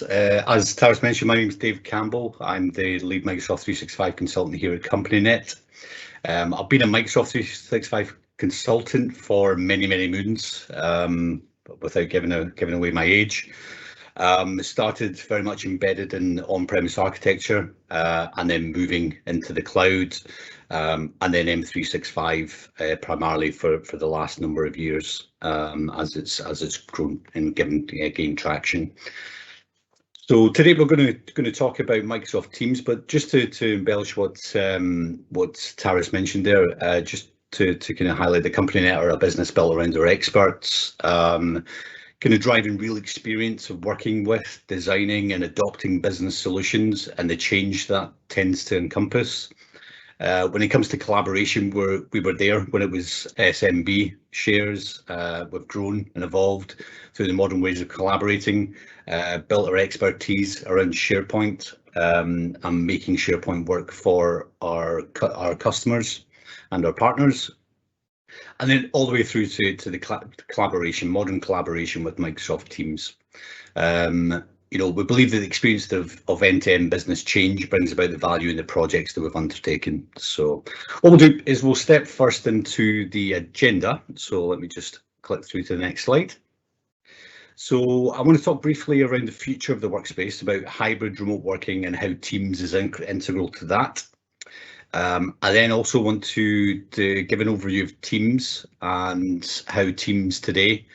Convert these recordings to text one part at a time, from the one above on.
As Taras mentioned, my name is Dave Campbell. I'm the lead Microsoft 365 consultant here at CompanyNet. I've been a Microsoft 365 consultant for many moons, without giving away my age. Started very much embedded in on-premise architecture, and then moving into the cloud, and then M365 primarily for the last number of years, as it's grown and gained traction. So today we're going to talk about Microsoft Teams, but just to embellish what Taras mentioned there, just to kind of highlight the CompanyNet are a business built around our experts, kind of driving real experience of working with, designing and adopting business solutions and the change that tends to encompass. When it comes to collaboration, we were there when it was SMB shares. We've grown and evolved through the modern ways of collaborating, built our expertise around SharePoint, and making SharePoint work for our customers and our partners. And then all the way through to the collaboration, modern collaboration with Microsoft Teams. We believe that the experience of end-to-end business change brings about the value in the projects that we've undertaken. So what we'll do is we'll step first into the agenda. So let me just click through to the next slide. So I want to talk briefly around the future of the workspace, about hybrid remote working and how Teams is integral to that. I then also want to give an overview of Teams and how Teams today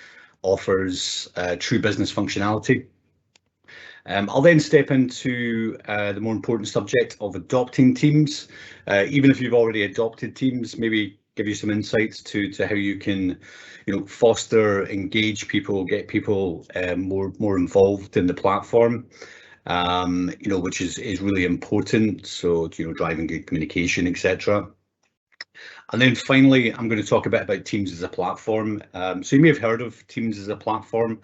offers true business functionality. I'll then step into the more important subject of adopting Teams. Even if you've already adopted Teams, maybe give you some insights to how you can, foster, engage people, get people more involved in the platform. Which is really important. So, driving good communication, etc. And then finally, I'm going to talk a bit about Teams as a platform. So you may have heard of Teams as a platform.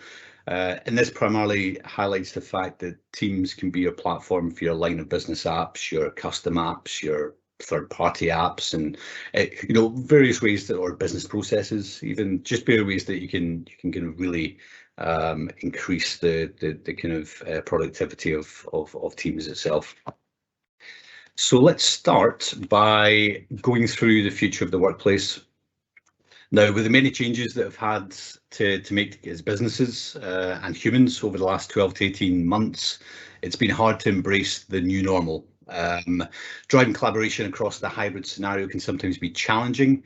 And this primarily highlights the fact that Teams can be your platform for your line of business apps, your custom apps, your third-party apps, and various ways that, or business processes, even just bare ways that you can kind of really increase the kind of productivity of Teams itself. So let's start by going through the future of the workplace. Now, with the many changes that have had to make as businesses and humans over the last 12 to 18 months, it's been hard to embrace the new normal. Driving collaboration across the hybrid scenario can sometimes be challenging.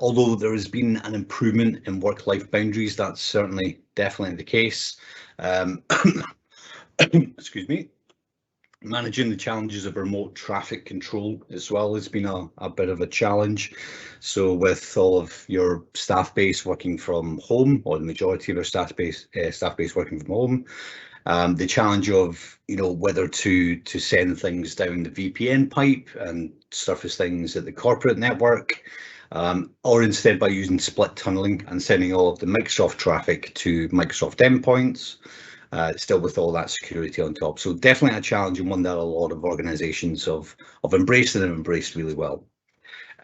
Although there has been an improvement in work-life boundaries, that's certainly definitely the case. Excuse me. Managing the challenges of remote traffic control as well has been a bit of a challenge. So with all of your staff base working from home, or the majority of our staff base working from home, the challenge of whether to send things down the VPN pipe and surface things at the corporate network, or instead by using split tunneling and sending all of the Microsoft traffic to Microsoft endpoints, still with all that security on top. So definitely a challenge, and one that a lot of organizations have embraced and have embraced really well.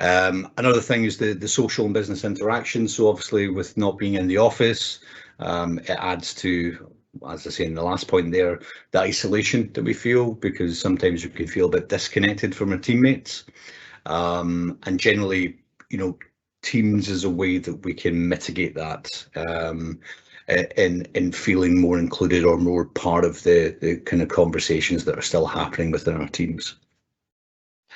Another thing is the social and business interaction. So obviously with not being in the office, it adds to, as I say in the last point there, the isolation that we feel, because sometimes we can feel a bit disconnected from our teammates. And generally, Teams is a way that we can mitigate that in feeling more included or more part of the kind of conversations that are still happening within our teams.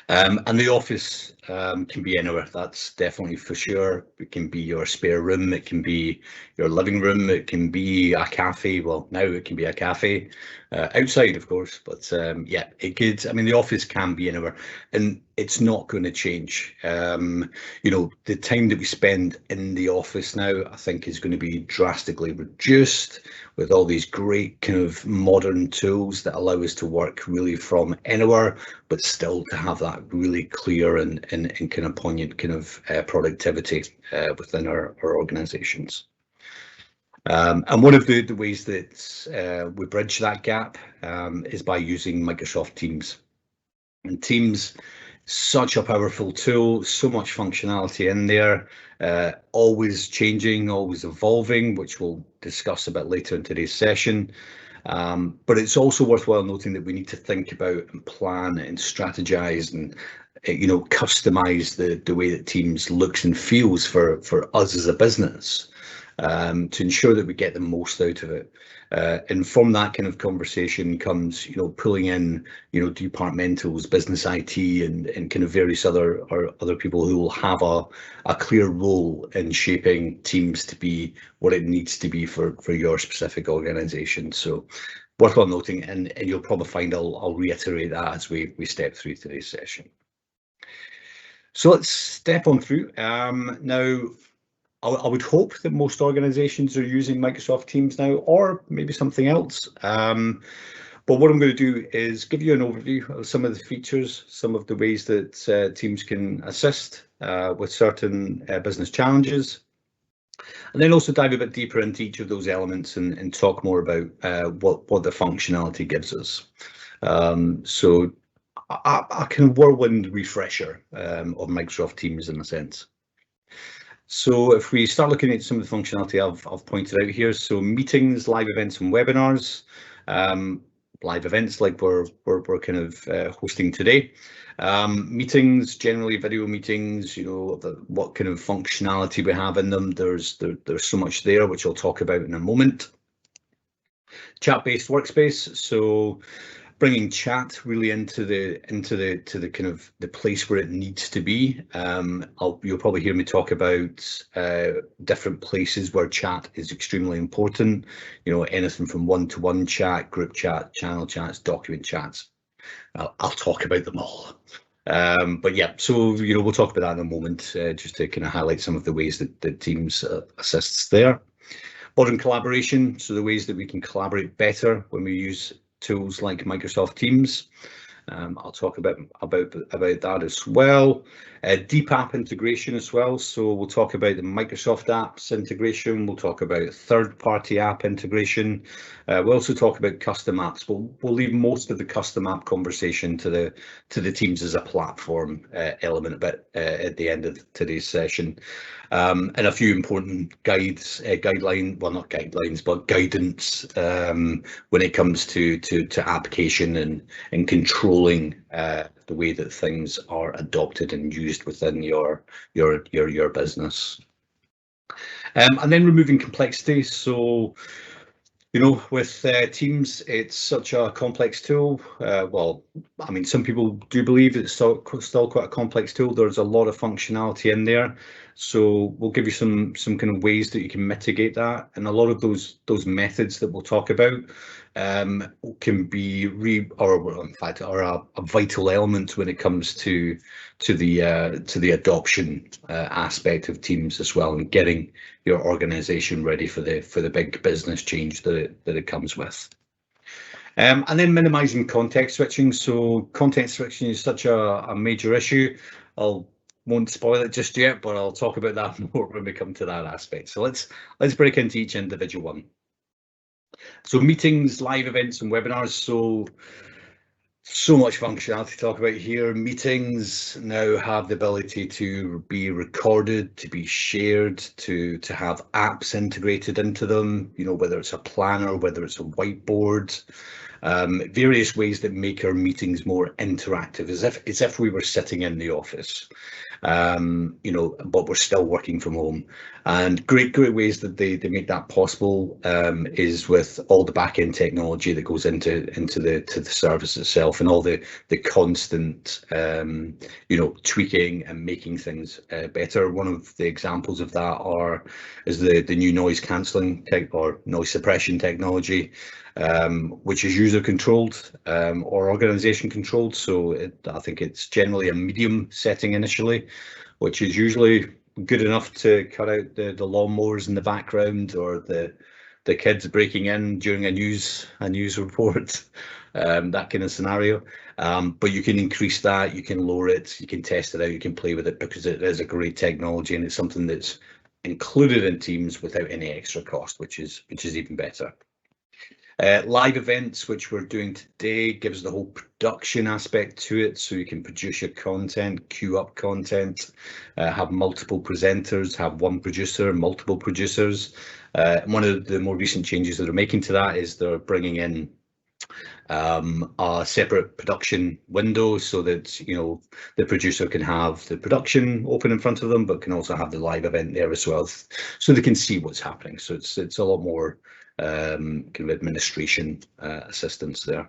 And the office can be anywhere, that's definitely for sure. It can be your spare room, it can be your living room, it can be a cafe. Well, now it can be a cafe outside, of course, but yeah, it could. I mean, the office can be anywhere, and it's not going to change. The time that we spend in the office now, I think, is going to be drastically reduced with all these great kind of modern tools that allow us to work really from anywhere, but still to have that really clear and kind of poignant kind of productivity within our organizations. And one of the ways that we bridge that gap is by using Microsoft Teams. And Teams, such a powerful tool, so much functionality in there, always changing, always evolving, which we'll discuss a bit later in today's session. But it's also worthwhile noting that we need to think about and plan and strategize and customize the way that Teams looks and feels for us as a business, to ensure that we get the most out of it. And from that kind of conversation comes, pulling in, departmentals, business IT, and kind of various other people who will have a clear role in shaping Teams to be what it needs to be for your specific organisation. So worthwhile noting, and you'll probably find I'll reiterate that as we step through today's session. So let's step on through. Now, I would hope that most organizations are using Microsoft Teams now, or maybe something else. But what I'm going to do is give you an overview of some of the features, some of the ways that Teams can assist with certain business challenges, and then also dive a bit deeper into each of those elements and talk more about what the functionality gives us. So a kind of whirlwind refresher of Microsoft Teams in a sense. So if we start looking at some of the functionality I've pointed out here, so meetings, live events and webinars, live events like we're kind of hosting today. Meetings, generally video meetings, what kind of functionality we have in them. There's so much there, which I'll talk about in a moment. Chat-based workspace, so bringing chat really into the kind of the place where it needs to be. You'll probably hear me talk about different places where chat is extremely important. Anything from one-to-one chat, group chat, channel chats, document chats. I'll talk about them all. But yeah, so we'll talk about that in a moment, just to kind of highlight some of the ways that Teams assists there. Modern collaboration, so the ways that we can collaborate better when we use tools like Microsoft Teams. I'll talk about that as well. Deep app integration as well. So we'll talk about the Microsoft apps integration. We'll talk about third-party app integration. We'll also talk about custom apps. We'll leave most of the custom app conversation to the Teams as a platform element a bit at the end of today's session. And a few important guidance, but guidance when it comes to application and controlling the way that things are adopted and used within your business. And then removing complexity. So, with Teams, it's such a complex tool. Well, I mean, some people do believe it's still quite a complex tool. There's a lot of functionality in there. So we'll give you some kind of ways that you can mitigate that. And a lot of those methods that we'll talk about can be are a vital element when it comes to the adoption aspect of Teams as well, and getting your organization ready for the big business change that it comes with. And then minimizing context switching. So content switching is such a major issue. Won't spoil it just yet, but I'll talk about that more when we come to that aspect. So let's break into each individual one. So meetings, live events and webinars. So much functionality to talk about here. Meetings now have the ability to be recorded, to be shared, to have apps integrated into them, whether it's a planner, whether it's a whiteboard, various ways that make our meetings more interactive, as if we were sitting in the office. But we're still working from home, and great ways that they make that possible is with all the back-end technology that goes into the service itself, and all the constant tweaking and making things better. One of the examples of that is the new noise cancelling or noise suppression technology, which is user controlled or organization controlled. So I think it's generally a medium setting initially, which is usually good enough to cut out the lawnmowers in the background, or the kids breaking in during a news report, that kind of scenario. But you can increase that, you can lower it, you can test it out, you can play with it, because it is a great technology, and it's something that's included in Teams without any extra cost, which is even better. Live events, which we're doing today, gives the whole production aspect to it, so you can produce your content, queue up content, have multiple presenters, have one producer, multiple producers, One of the more recent changes that they're making to that is they're bringing in a separate production window so that, you know, the producer can have the production open in front of them, but can also have the live event there as well, so they can see what's happening. So it's a lot more kind of administration assistance there.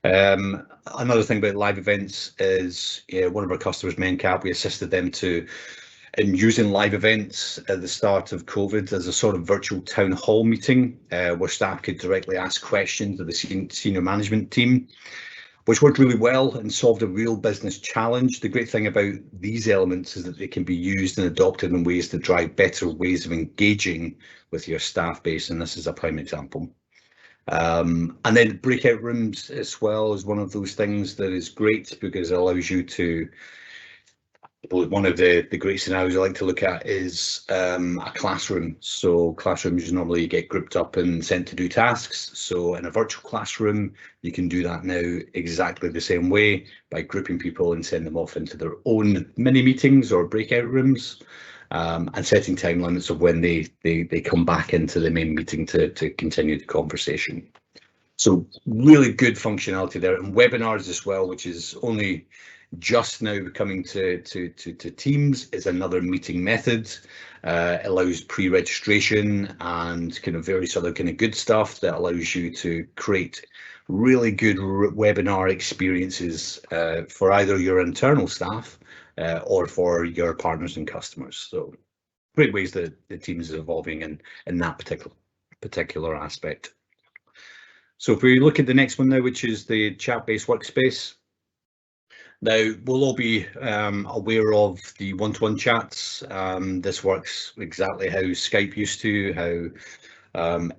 Another thing about live events is, one of our customers, Mencap, we assisted them in using live events at the start of COVID as a sort of virtual town hall meeting, where staff could directly ask questions of the senior management team, which worked really well and solved a real business challenge. The great thing about these elements is that they can be used and adopted in ways to drive better ways of engaging with your staff base, and this is a prime example. And then breakout rooms as well is one of those things that is great because it allows you to, one of the great scenarios I like to look at is a classroom. So classrooms normally get grouped up and sent to do tasks. So in a virtual classroom, you can do that now exactly the same way by grouping people and send them off into their own mini meetings or breakout rooms, and setting time limits of when they come back into the main meeting to continue the conversation. So really good functionality there, and webinars as well, which is only just now coming to Teams, is another meeting method. Allows pre-registration and kind of various other kind of good stuff that allows you to create really good webinar experiences for either your internal staff or for your partners and customers. So great ways that the Teams is evolving in that particular aspect. So if we look at the next one now, which is the chat-based workspace. Now, we'll all be aware of the one-to-one chats. This works exactly how Skype used to, how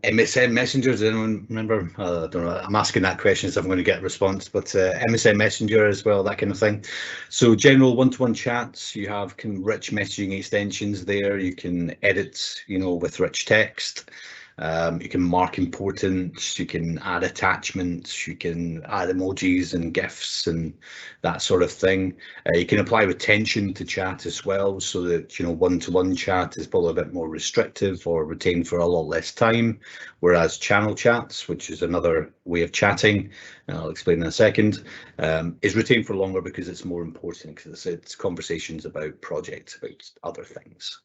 MSN Messenger, does anyone remember? I don't know, I'm asking that question so I'm going to get a response, but MSN Messenger as well, that kind of thing. So general one-to-one chats, you have rich messaging extensions there, you can edit, you know, with rich text. You can mark importance, you can add attachments, you can add emojis and GIFs and that sort of thing. You can apply retention to chat as well, so that, you know, one-to-one chat is probably a bit more restrictive or retained for a lot less time, whereas channel chats, which is another way of chatting, and I'll explain in a second, is retained for longer because it's more important, because it's conversations about projects, about other things.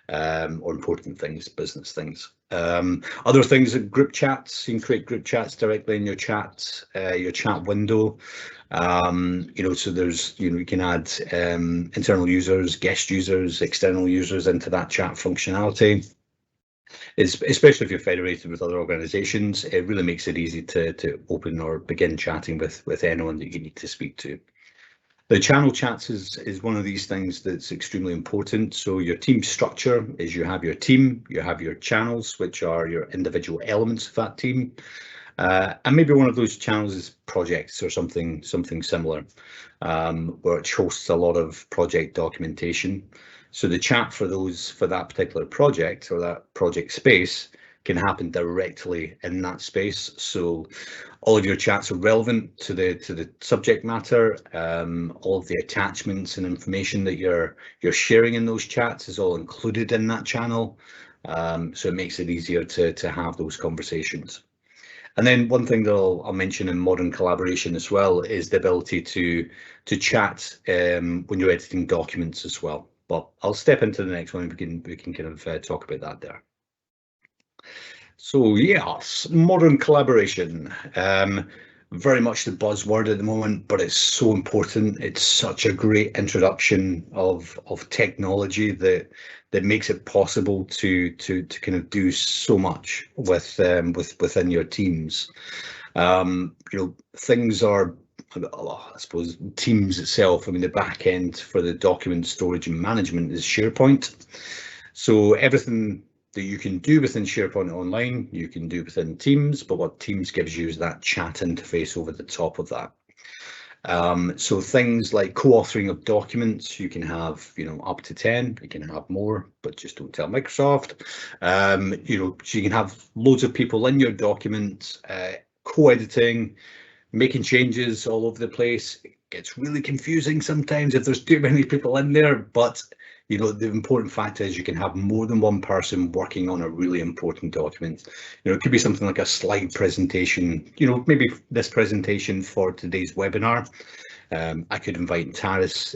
Or important things, business things. Other things are group chats. You can create group chats directly in your chat window. You know, so there's, you know, you can add internal users, guest users, external users into that chat functionality. Especially if you're federated with other organizations, it really makes it easy to open or begin chatting with anyone that you need to speak to. The channel chats is one of these things that's extremely important. So your team structure is, you have your team, you have your channels, which are your individual elements of that team. And maybe one of those channels is projects or something similar, which hosts a lot of project documentation. So the chat for that particular project or that project space can happen directly in that space. So all of your chats are relevant to the subject matter. All of the attachments and information that you're sharing in those chats is all included in that channel. So it makes it easier to have those conversations. And then one thing that I'll mention in modern collaboration as well is the ability to chat when you're editing documents as well. But I'll step into the next one and we can kind of talk about that there. So yes, modern collaboration, very much the buzzword at the moment, but it's so important. It's such a great introduction of technology that makes it possible to kind of do so much within your teams. You know, things are, I suppose, Teams itself, I mean, the back end for the document storage and management is SharePoint. So everything that you can do within SharePoint Online, you can do within Teams, but what Teams gives you is that chat interface over the top of that. So things like co-authoring of documents, you can have, you know, up to 10, you can have more, but just don't tell Microsoft. You know, so you can have loads of people in your document, co-editing, making changes all over the place. It gets really confusing sometimes if there's too many people in there, but You know, the important fact is you can have more than one person working on a really important document. You know, it could be something like a slide presentation, you know, maybe this presentation for today's webinar. I could invite Taris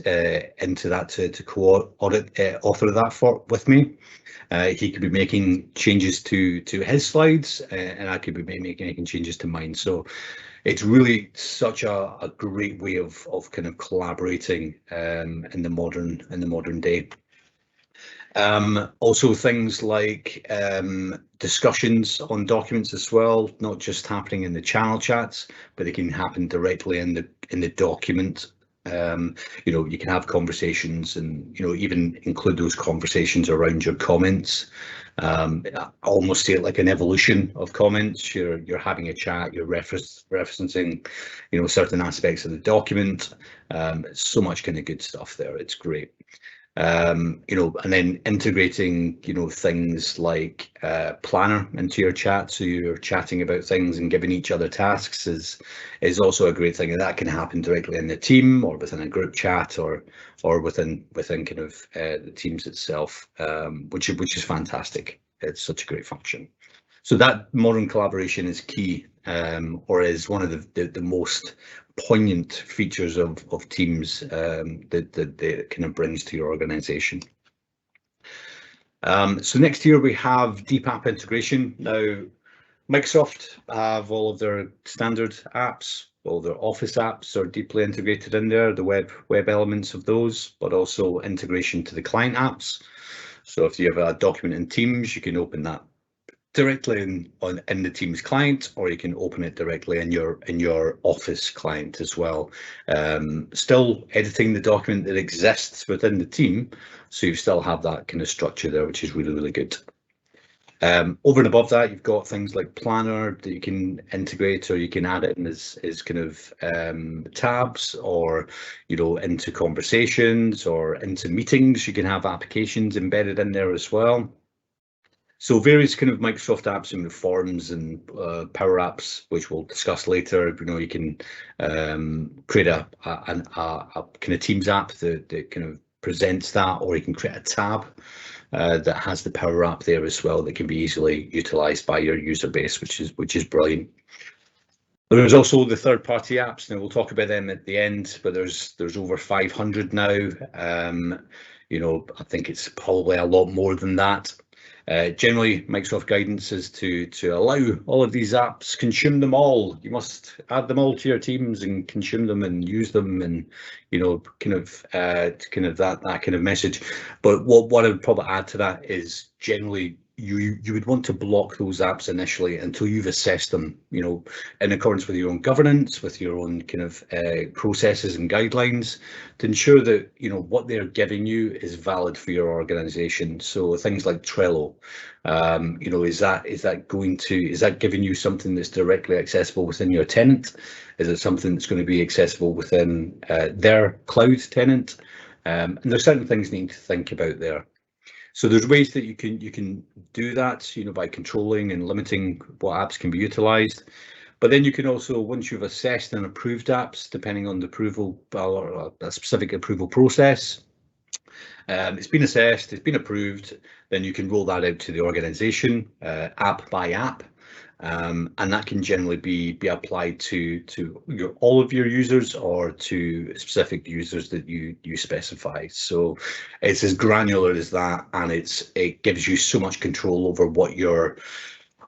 into that to author that with me. He could be making changes to his slides, and I could be making changes to mine. So it's really such a great way of kind of collaborating in the modern day. Also things like discussions on documents as well, not just happening in the channel chats, but they can happen directly in the document. You know, you can have conversations and, you know, even include those conversations around your comments. I almost see it like an evolution of comments. You're having a chat, you're referencing, you know, certain aspects of the document. So much kind of good stuff there. It's great. You know, and then integrating, you know, things like Planner into your chat, so you're chatting about things and giving each other tasks is also a great thing, and that can happen directly in the team or within a group chat or within kind of the teams itself, which is fantastic. It's such a great function. So that modern collaboration is key, or is one of the most poignant features of Teams that kind of brings to your organization. So next year we have deep app integration. Now, Microsoft have all of their standard apps, all their Office apps are deeply integrated in there, the web elements of those, but also integration to the client apps. So if you have a document in Teams, you can open that directly in the Teams client, or you can open it directly in your Office client as well. Still editing the document that exists within the team, so you still have that kind of structure there, which is really, really good. Over and above that, you've got things like Planner that you can integrate, or you can add it in as kind of tabs, or, you know, into conversations or into meetings. You can have applications embedded in there as well. So various kind of Microsoft apps and Forms and Power Apps, which we'll discuss later. You know, you can create a kind of Teams app that kind of presents that, or you can create a tab that has the Power App there as well that can be easily utilised by your user base, which is brilliant. There's also the third-party apps. Now we'll talk about them at the end, but there's over 500 now. You know, I think it's probably a lot more than that. Generally, Microsoft guidance is to allow all of these apps, consume them all. You must add them all to your teams and consume them and use them, and, you know, kind of that kind of message. But what I would probably add to that is generally you would want to block those apps initially until you've assessed them, you know, in accordance with your own governance, with your own kind of processes and guidelines, to ensure that, you know, what they're giving you is valid for your organization. So things like Trello, you know, is that giving you something that's directly accessible within your tenant? Is it something that's going to be accessible within their cloud tenant? And there's certain things you need to think about there. So there's ways that you can do that, you know, by controlling and limiting what apps can be utilized. But then you can also, once you've assessed and approved apps, depending on the approval or a specific approval process, it's been assessed, it's been approved, then you can roll that out to the organization, app by app. And that can generally be applied to all of your users, or to specific users that you specify. So it's as granular as that, and it gives you so much control over what you're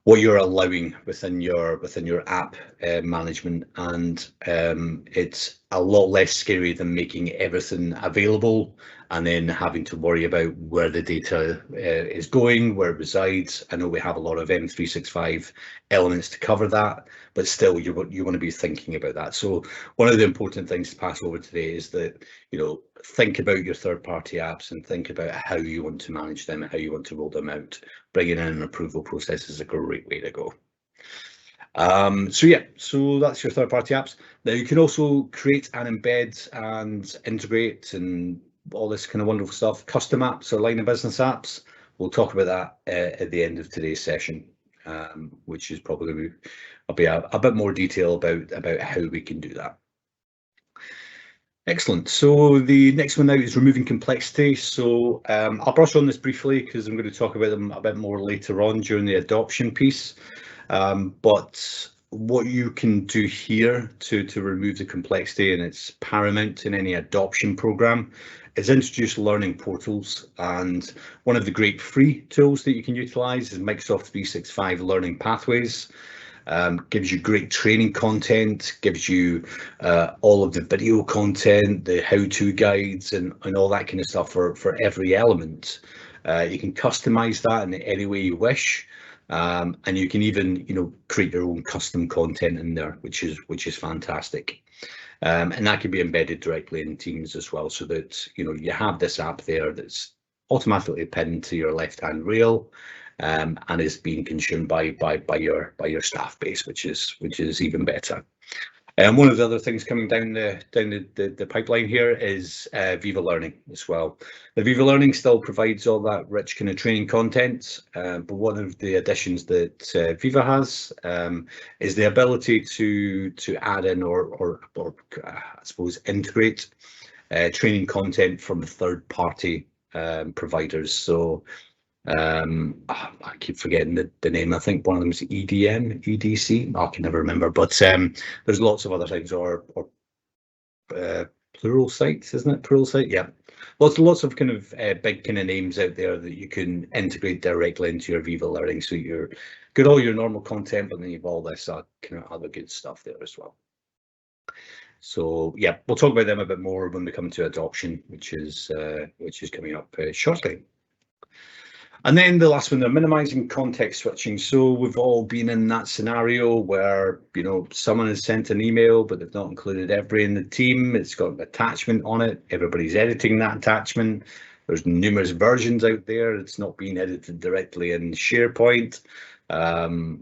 allowing within your app management, and it's a lot less scary than making everything available and then having to worry about where the data is going, where it resides. I know we have a lot of M365 elements to cover that, but still you want to be thinking about that. So one of the important things to pass over today is that, you know, think about your third-party apps and think about how you want to manage them and how you want to roll them out. Bringing in an approval process is a great way to go. So that's your third-party apps. Now you can also create and embed and integrate and all this kind of wonderful stuff. Custom apps or line of business apps. We'll talk about that at the end of today's session, which is probably going to be a bit more detail about how we can do that. Excellent. So the next one now is removing complexity. So I'll brush on this briefly because I'm going to talk about them a bit more later on during the adoption piece. But what you can do here to remove the complexity, and it's paramount in any adoption program, is introduce learning portals. And one of the great free tools that you can utilize is Microsoft 365 Learning Pathways. Gives you great training content, gives you all of the video content, the how-to guides, and all that kind of stuff for every element. You can customize that in any way you wish, and you can even create your own custom content in there, which is fantastic. And that can be embedded directly in Teams as well, so that you have this app there that's automatically pinned to your left-hand rail. And is being consumed by your staff base, which is even better. And one of the other things coming down the pipeline here is Viva Learning as well. The Viva Learning still provides all that rich kind of training content, but one of the additions that Viva has is the ability to add in or I suppose integrate training content from third-party providers. So I keep forgetting the name. I think one of them is EDM, EDC. I can never remember, but there's lots of other things, or plural sites, isn't it? Plural site, yeah. Lots of kind of big kind of names out there that you can integrate directly into your Viva Learning. So you're got all your normal content, but then you've all this kind of other good stuff there as well. So yeah, we'll talk about them a bit more when we come to adoption, which is coming up shortly. And then the last one, they're minimizing context switching. So we've all been in that scenario where, someone has sent an email, but they've not included everybody in the team. It's got an attachment on it. Everybody's editing that attachment. There's numerous versions out there. It's not being edited directly in SharePoint.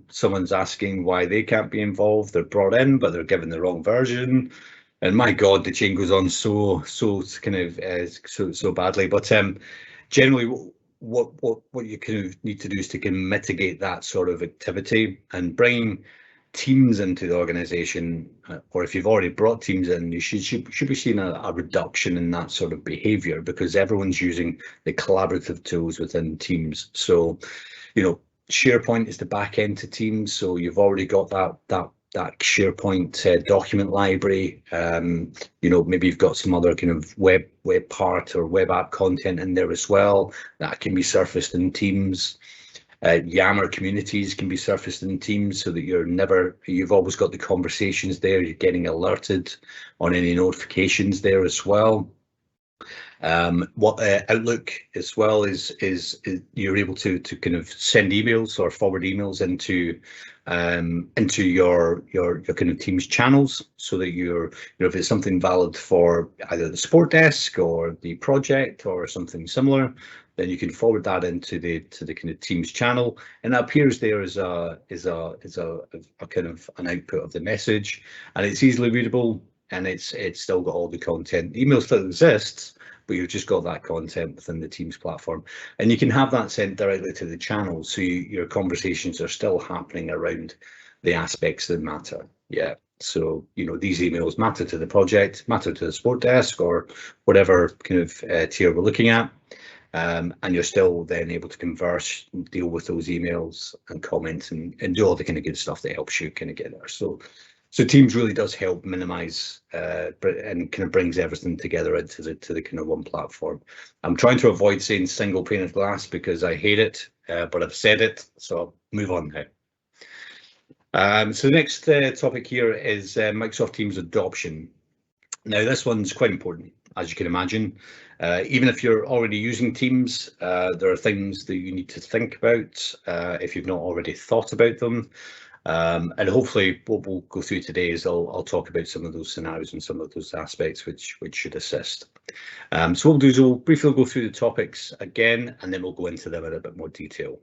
Someone's asking why they can't be involved. They're brought in, but they're given the wrong version. And my God, the chain goes on so kind of so badly. But generally, what you kind of need to do is to kind of mitigate that sort of activity and bring teams into the organization, or if you've already brought teams in, you should be seeing a reduction in that sort of behavior, because everyone's using the collaborative tools within Teams. So SharePoint is the back end to Teams, so you've already got that SharePoint document library. Maybe you've got some other kind of web part or web app content in there as well that can be surfaced in Teams. Yammer communities can be surfaced in Teams, so that you've always got the conversations there. You're getting alerted on any notifications there as well. What Outlook as well is you're able to kind of send emails or forward emails into your kind of Teams channels, so that if it's something valid for either the support desk or the project or something similar, then you can forward that into the kind of Teams channel, and that appears there as a kind of an output of the message, and it's easily readable, and it's still got all the content. The email still exists, but you've just got that content within the Teams platform, and you can have that sent directly to the channel, so your conversations are still happening around the aspects that matter. Yeah, so these emails matter to the project, matter to the support desk, or whatever kind of tier we're looking at, and you're still then able to converse, deal with those emails and comments, and do all the kind of good stuff that helps you kind of get there. So Teams really does help minimize and kind of brings everything together into the kind of one platform. I'm trying to avoid saying single pane of glass because I hate it, but I've said it, so I'll move on now. So the next topic here is Microsoft Teams adoption. Now this one's quite important, as you can imagine. Even if you're already using Teams, there are things that you need to think about if you've not already thought about them. And hopefully what we'll go through today is I'll talk about some of those scenarios and some of those aspects which should assist. So what we'll do is we'll briefly go through the topics again, and then we'll go into them in a bit more detail.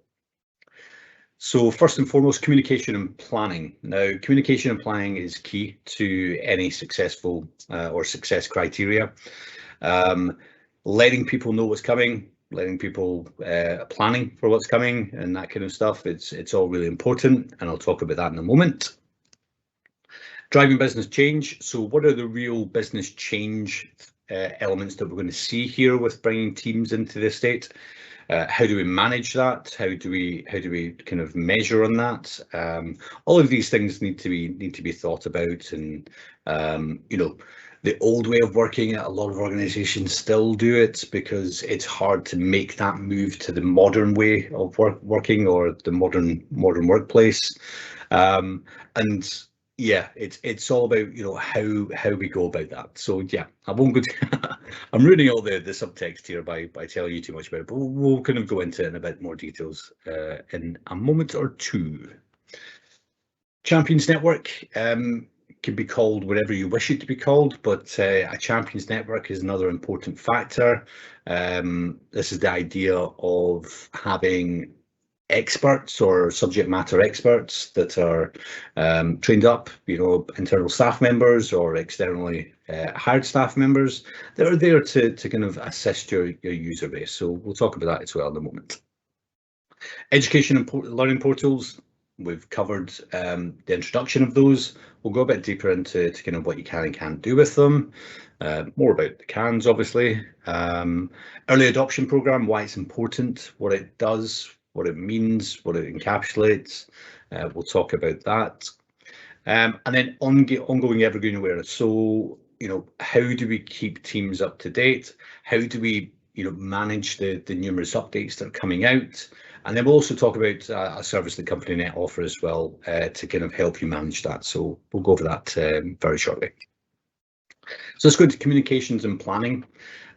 So first and foremost, communication and planning. Now, communication and planning is key to any successful or success criteria. Letting people know what's coming, letting people planning for what's coming and that kind of stuff, it's all really important, and I'll talk about that in a moment. Driving business change. So what are the real business change elements that we're going to see here with bringing teams into the estate? How do we manage that? How do we kind of measure on that? All of these things need to be thought about, and you know, the old way of working, a lot of organizations still do it because it's hard to make that move to the modern way of working, or the modern workplace. And yeah, it's all about, you know, how we go about that. So yeah, I won't go to I'm ruining all the subtext here by telling you too much about it, but we'll kind of go into it in a bit more details in a moment or two. Champions Network can be called whatever you wish it to be called, but a Champions Network is another important factor. This is the idea of having experts or subject matter experts that are trained up, you know, internal staff members or externally hired staff members that are there to kind of assist your user base. So we'll talk about that as well in a moment. Education and learning portals. We've covered the introduction of those. We'll go a bit deeper into kind of what you can and can't do with them. More about the cans, obviously. Early adoption program, why it's important, what it does, what it means, what it encapsulates. We'll talk about that. And then ongoing evergreen awareness. So, you know, how do we keep teams up to date? How do we, you know, manage the numerous updates that are coming out? And then we'll also talk about a service that CompanyNet offer as well to kind of help you manage that. So we'll go over that very shortly. So let's go into communications and planning.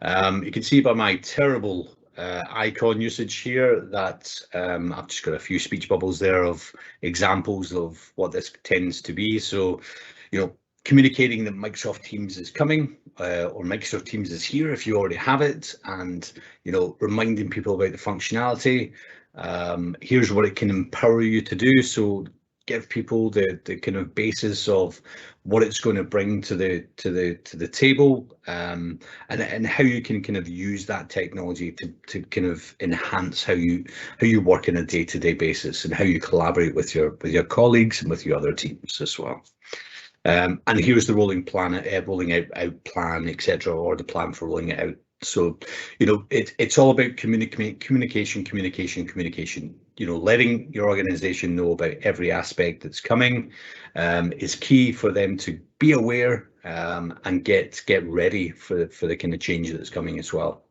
You can see by my terrible icon usage here that I've just got a few speech bubbles there of examples of what this tends to be. So, you know, communicating that Microsoft Teams is coming or Microsoft Teams is here if you already have it, and, you know, reminding people about the functionality. Here's what it can empower you to do. So give people the kind of basis of what it's going to bring to the table, and how you can kind of use that technology to kind of enhance how you work on a day-to-day basis, and how you collaborate with your colleagues and with your other teams as well. And here's the rolling out plan, etc., or the plan for rolling it out. So, you know, it's all about communication. You know, letting your organization know about every aspect that's coming is key for them to be aware and get ready for the kind of change that's coming as well.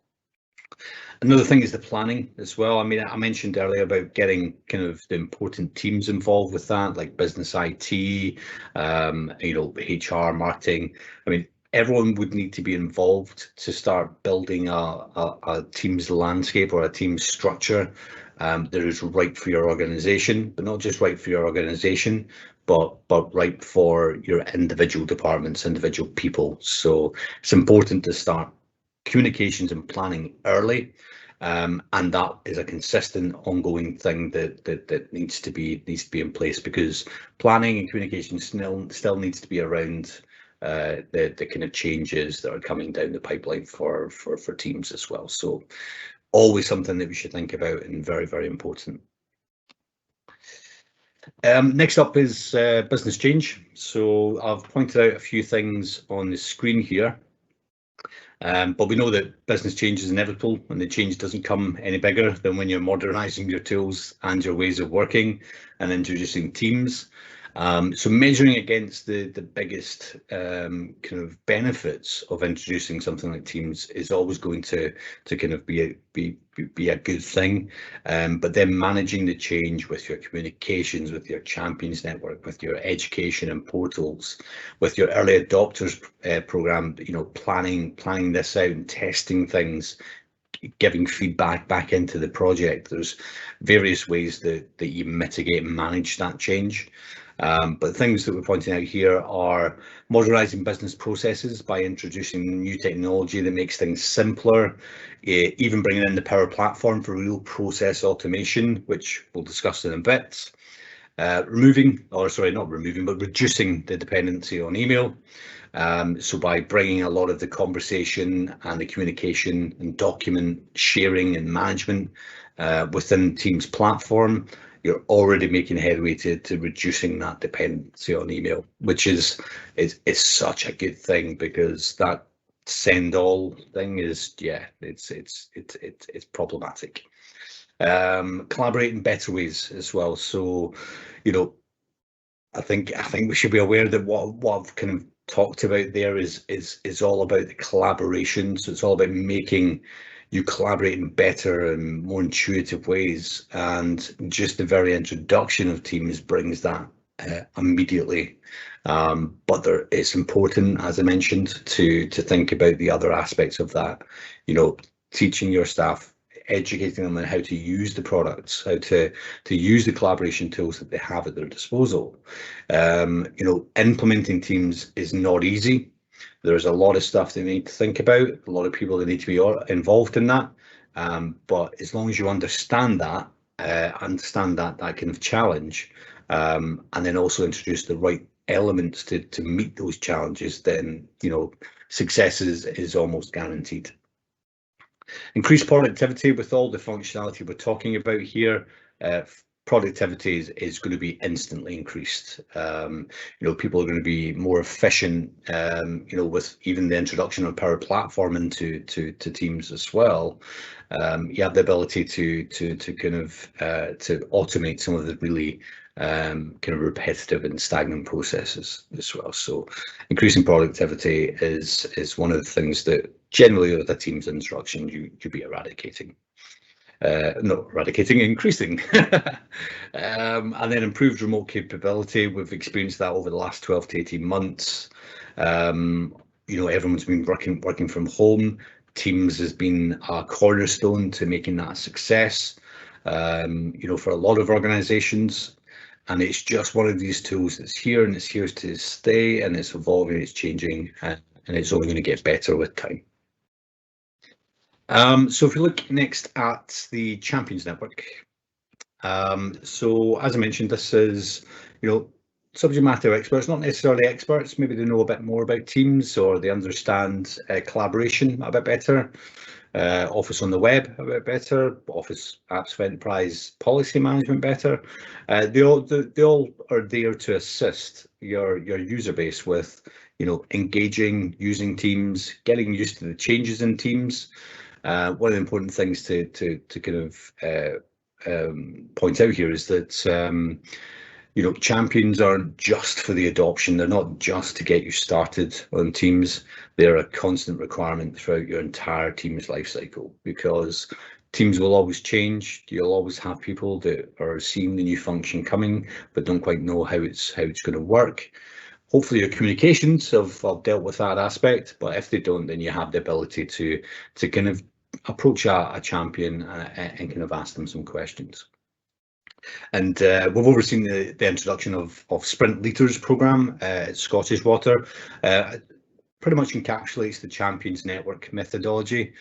Another thing is the planning as well. I mean, I mentioned earlier about getting kind of the important teams involved with that, like business IT, you know, HR, marketing. I mean, everyone would need to be involved to start building a team's landscape or a team's structure that is right for your organization, but not just right for your organization, but right for your individual departments, individual people. So it's important to start communications and planning early, and that is a consistent, ongoing thing that needs to be in place, because planning and communication still needs to be around the kind of changes that are coming down the pipeline for teams as well. So always something that we should think about, and very, very important. Next up is business change. So I've pointed out a few things on the screen here. But we know that business change is inevitable, and the change doesn't come any bigger than when you're modernising your tools and your ways of working and introducing teams. So measuring against the biggest kind of benefits of introducing something like Teams is always going to kind of be a good thing, but then managing the change with your communications, with your champions network, with your education and portals, with your early adopters program, you know, planning this out and testing things, giving feedback back into the project. There's various ways that you mitigate and manage that change. But things that we're pointing out here are modernising business processes by introducing new technology that makes things simpler, even bringing in the Power Platform for real process automation, which we'll discuss in a bit. Reducing the dependency on email. So by bringing a lot of the conversation and the communication and document sharing and management within Teams platform, you're already making headway to reducing that dependency on email, which is such a good thing, because that send all thing is, yeah, it's problematic. Collaborate in better ways as well. So, you know, I think we should be aware that what I've kind of talked about there is all about the collaboration. So it's all about making you collaborate in better and more intuitive ways, and just the very introduction of Teams brings that immediately. But it's important, as I mentioned, to think about the other aspects of that. You know, teaching your staff, educating them on how to use the products, how to use the collaboration tools that they have at their disposal. You know, implementing Teams is not easy. There's a lot of stuff they need to think about, a lot of people that need to be involved in that. But as long as you understand that kind of challenge, and then also introduce the right elements to meet those challenges, then, you know, success is almost guaranteed. Increased productivity with all the functionality we're talking about here. Productivity is going to be instantly increased. You know, people are going to be more efficient. You know, with even the introduction of Power Platform into Teams as well. You have the ability to kind of to automate some of the really kind of repetitive and stagnant processes as well. So increasing productivity is one of the things that generally with a Teams instruction you'd be eradicating. Not eradicating, increasing. And then improved remote capability. We've experienced that over the last 12 to 18 months. You know, everyone's been working from home. Teams has been a cornerstone to making that a success, you know, for a lot of organizations. And it's just one of these tools that's here, and it's here to stay, and it's evolving, it's changing, and it's only going to get better with time. So if we look next at the Champions Network, so as I mentioned, this is, you know, subject matter experts, not necessarily experts. Maybe they know a bit more about Teams, or they understand collaboration a bit better, Office on the web a bit better, Office apps for enterprise policy management better. They all are there to assist your user base with, you know, engaging, using Teams, getting used to the changes in Teams. One of the important things to kind of point out here is that you know, champions aren't just for the adoption. They're not just to get you started on Teams. They're a constant requirement throughout your entire Teams lifecycle, because Teams will always change. You'll always have people that are seeing the new function coming but don't quite know how it's going to work. Hopefully your communications have dealt with that aspect, but if they don't, then you have the ability to kind of approach a champion and kind of ask them some questions. And we've overseen the introduction of Sprint Leaders program at Scottish Water. Pretty much encapsulates the Champions Network methodology.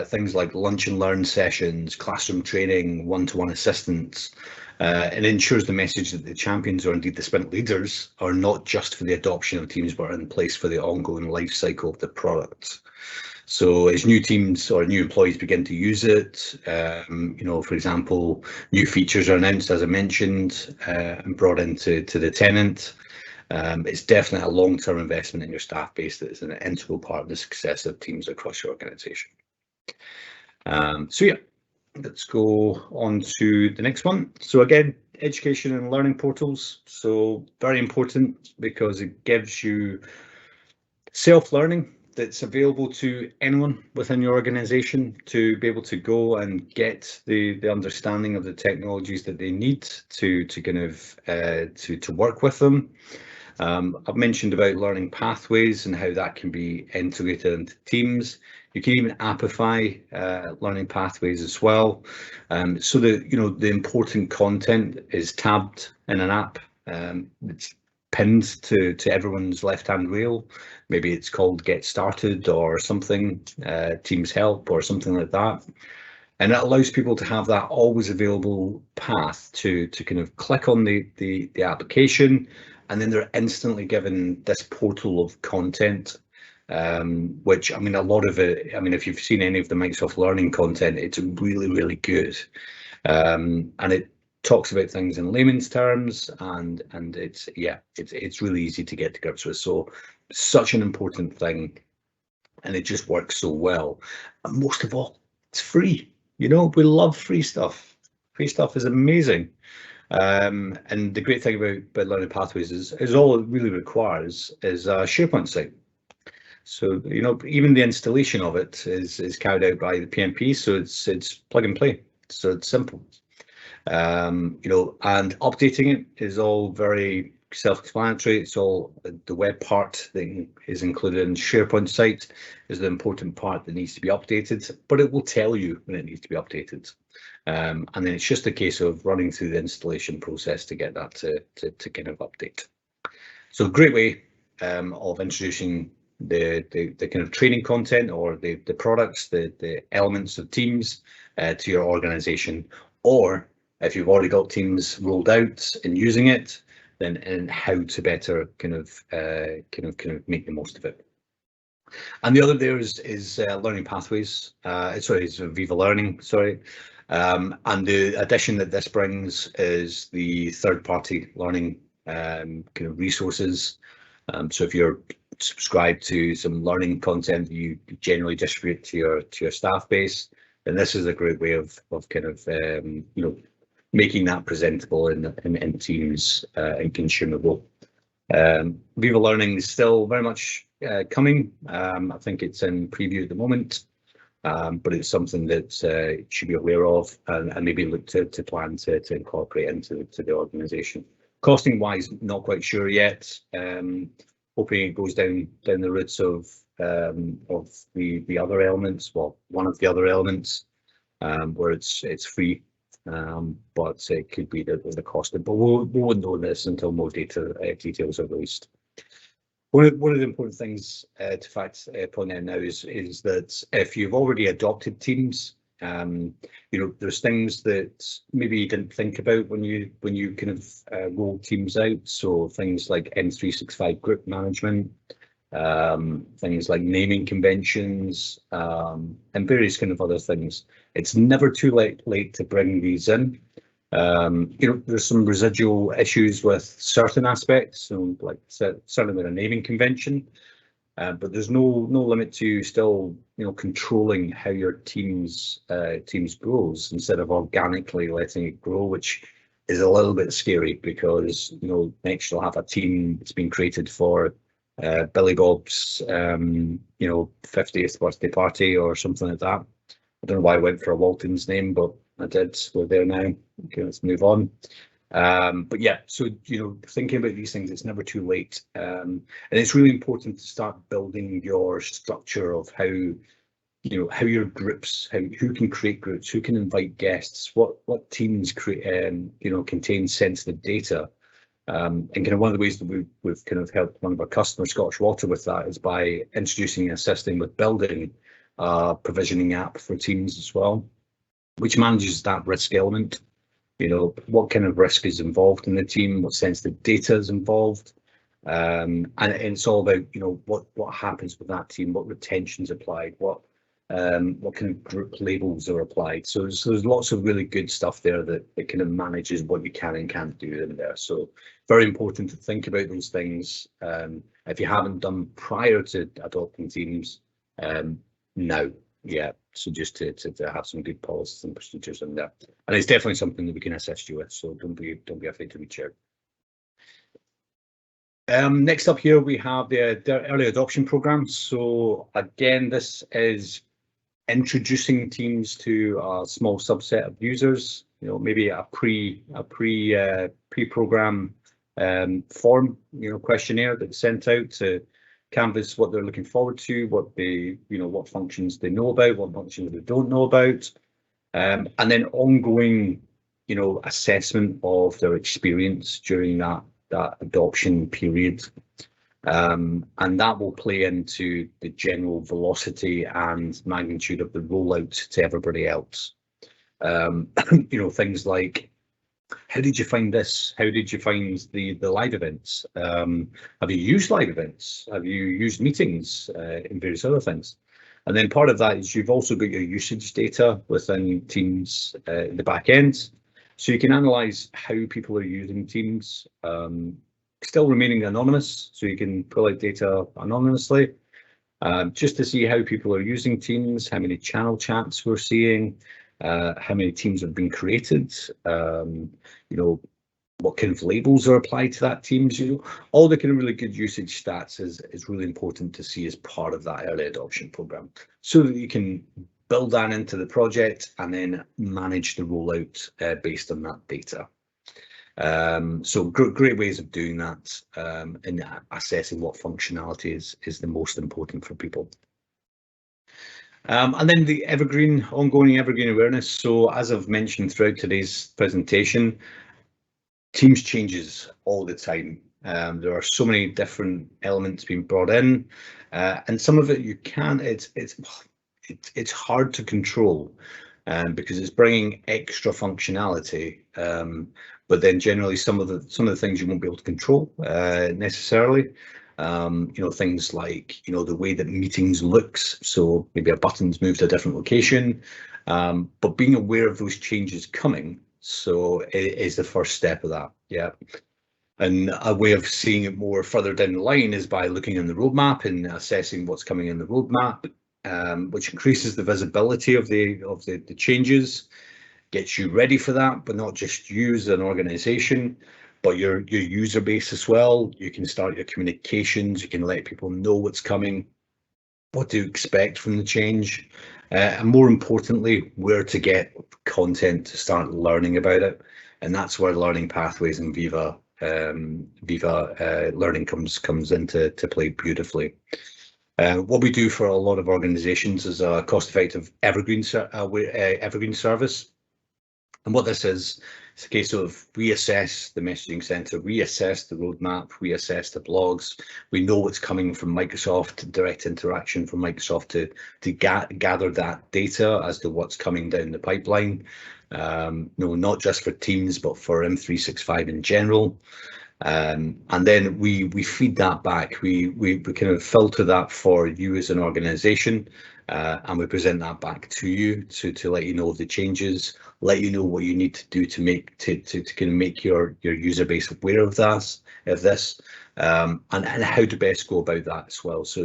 Things like lunch and learn sessions, classroom training, one-to-one assistance. And ensures the message that the champions, or indeed the sprint leaders, are not just for the adoption of Teams, but are in place for the ongoing life cycle of the product. So as new teams or new employees begin to use it, you know, for example, new features are announced, as I mentioned, and brought into the tenant. It's definitely a long-term investment in your staff base that is an integral part of the success of Teams across your organisation. So yeah, let's go on to the next one. So again, education and learning portals. So very important, because it gives you self-learning that's available to anyone within your organization to be able to go and get the understanding of the technologies that they need to kind of to work with them. I've mentioned about learning pathways and how that can be integrated into Teams. You can even appify learning pathways as well. So that, you know, the important content is tabbed in an app. It's pinned to everyone's left-hand rail. Maybe it's called Get Started or something, Teams Help or something like that. And it allows people to have that always available path to kind of click on the application, and then they're instantly given this portal of content, which, I mean, a lot of it, I mean, if you've seen any of the Microsoft Learning content, it's really, really good. And it talks about things in layman's terms, and it's really easy to get to grips with. So such an important thing, and it just works so well. And most of all, it's free. You know, we love free stuff. Free stuff is amazing. And the great thing about Learning Pathways is all it really requires is a SharePoint site. So, you know, even the installation of it is carried out by the PMP, so it's plug and play. So it's simple. You know, and updating it is all very self-explanatory. It's all the web part that is included in the SharePoint site is the important part that needs to be updated, but it will tell you when it needs to be updated. And then it's just a case of running through the installation process to get that to kind of update. So a great way of introducing the kind of training content or the products, the elements of Teams to your organization, or if you've already got Teams rolled out and using it, then and how to better kind of make the most of it. And the other there is Learning Pathways. Sorry, it's Viva Learning. Sorry. And the addition that this brings is the third-party learning kind of resources. So if you're subscribed to some learning content that you generally distribute to your staff base, then this is a great way of kind of you know, making that presentable in Teams and consumable. Viva Learning is still very much coming. I think it's in preview at the moment. But it's something that you should be aware of and maybe look to plan to incorporate into the organisation. Costing wise, not quite sure yet. Hoping it goes down the routes of the other elements. Well, one of the other elements where it's free, but it could be the cost. But we won't know this until more details are released. One of the important things to fact point out now is that if you've already adopted Teams, you know, there's things that maybe you didn't think about when you kind of roll Teams out. So things like M365 group management, things like naming conventions, and various kind of other things. It's never too late to bring these in. You know, there's some residual issues with certain aspects, so like certainly with a naming convention, but there's no limit to still, you know, controlling how your teams grows instead of organically letting it grow, which is a little bit scary because, you know, next you'll have a team that's been created for Billy Bob's you know, 50th birthday party or something like that. I don't know why I went for a Walton's name, but I did. We're there now. Okay, let's move on. But yeah, so, you know, thinking about these things, it's never too late. And it's really important to start building your structure of how, you know, how your groups, who can create groups, who can invite guests, what teams create, you know, contain sensitive data. And kind of one of the ways that we've kind of helped one of our customers, Scottish Water, with that is by introducing and assisting with building a provisioning app for Teams as well, which manages that risk element. You know, what kind of risk is involved in the team, what sensitive data is involved, and it's all about, you know, what happens with that team, what retention's applied, what kind of group labels are applied. So there's lots of really good stuff there that kind of manages what you can and can't do in there. So very important to think about those things. If you haven't done prior to adopting Teams, now. Yeah, so just to have some good policies and procedures in there, and it's definitely something that we can assist you with. So don't be afraid to reach out. Next up here we have the early adoption program. So again, this is introducing Teams to a small subset of users. You know, maybe a pre-program form, you know, questionnaire that's sent out to canvas what they're looking forward to, what they, you know, what functions they know about, what functions they don't know about, and then ongoing, you know, assessment of their experience during that adoption period, and that will play into the general velocity and magnitude of the rollout to everybody else. You know, things like, how did you find this? How did you find the live events? Have you used live events? Have you used meetings and various other things? And then part of that is you've also got your usage data within Teams in the back end. So you can analyze how people are using Teams, still remaining anonymous, so you can pull out data anonymously, just to see how people are using Teams, how many channel chats we're seeing, how many teams have been created, what kind of labels are applied to that Teams. All the kind of really good usage stats is really important to see as part of that early adoption program, so that you can build that into the project and then manage the rollout based on that data. So great ways of doing that and assessing what functionality is the most important for people. And then the ongoing Evergreen awareness. So as I've mentioned throughout today's presentation, Teams changes all the time. There are so many different elements being brought in, and some of it it's hard to control because it's bringing extra functionality. But then generally some of the things you won't be able to control necessarily. Things like the way that meetings looks. So maybe a button's moved to a different location, but being aware of those changes coming. So it is the first step of that, yeah. And a way of seeing it more further down the line is by looking in the roadmap and assessing what's coming in the roadmap, which increases the visibility of the changes, gets you ready for that, but not just you as an organization, but your user base as well. You can start your communications, you can let people know what's coming, what to expect from the change, and more importantly, where to get content to start learning about it. And that's where learning pathways and Viva learning comes into play beautifully. What we do for a lot of organizations is a cost-effective Evergreen service. And what this is, it's a case of we assess the messaging center, we assess the roadmap, we assess the blogs, we know what's coming from Microsoft, direct interaction from Microsoft to gather that data as to what's coming down the pipeline. Not just for Teams, but for M365 in general. And then we feed that back. We kind of filter that for you as an organization, and we present that back to you to let you know of the changes, let you know what you need to do to kind of make your user base aware of this, and how to best go about that as well. So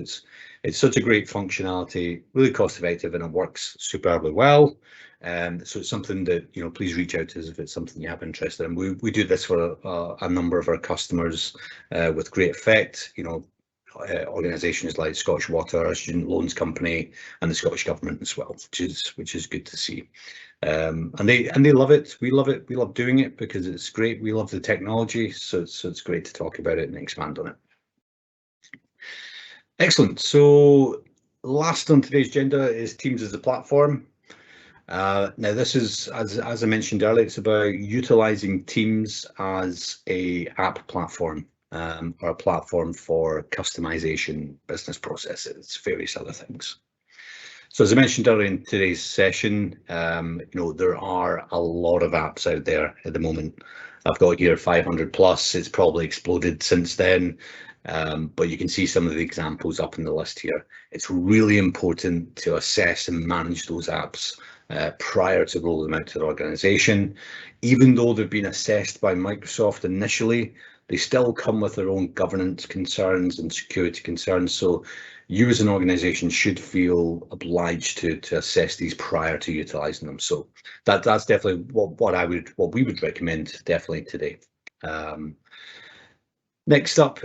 it's such a great functionality, really cost effective, and it works superbly well. So it's something that please reach out to us if it's something you have interest in. We do this for a number of our customers with great effect. Organisations like Scottish Water, a student loans company, and the Scottish Government as well, which is good to see. And they love it. We love it. We love doing it because it's great. We love the technology, so it's great to talk about it and expand on it. Excellent. So last on today's agenda is Teams as a platform. Now this is, as I mentioned earlier, it's about utilising Teams as a app platform or a platform for customization, business processes, various other things. So as I mentioned earlier in today's session, there are a lot of apps out there at the moment. I've got here 500 plus. It's probably exploded since then, but you can see some of the examples up in the list here. It's really important to assess and manage those apps prior to rolling them out to the organization. Even though they've been assessed by Microsoft initially, they still come with their own governance concerns and security concerns. So you as an organization should feel obliged to assess these prior to utilizing them. So that's definitely what we would recommend definitely today. Next up,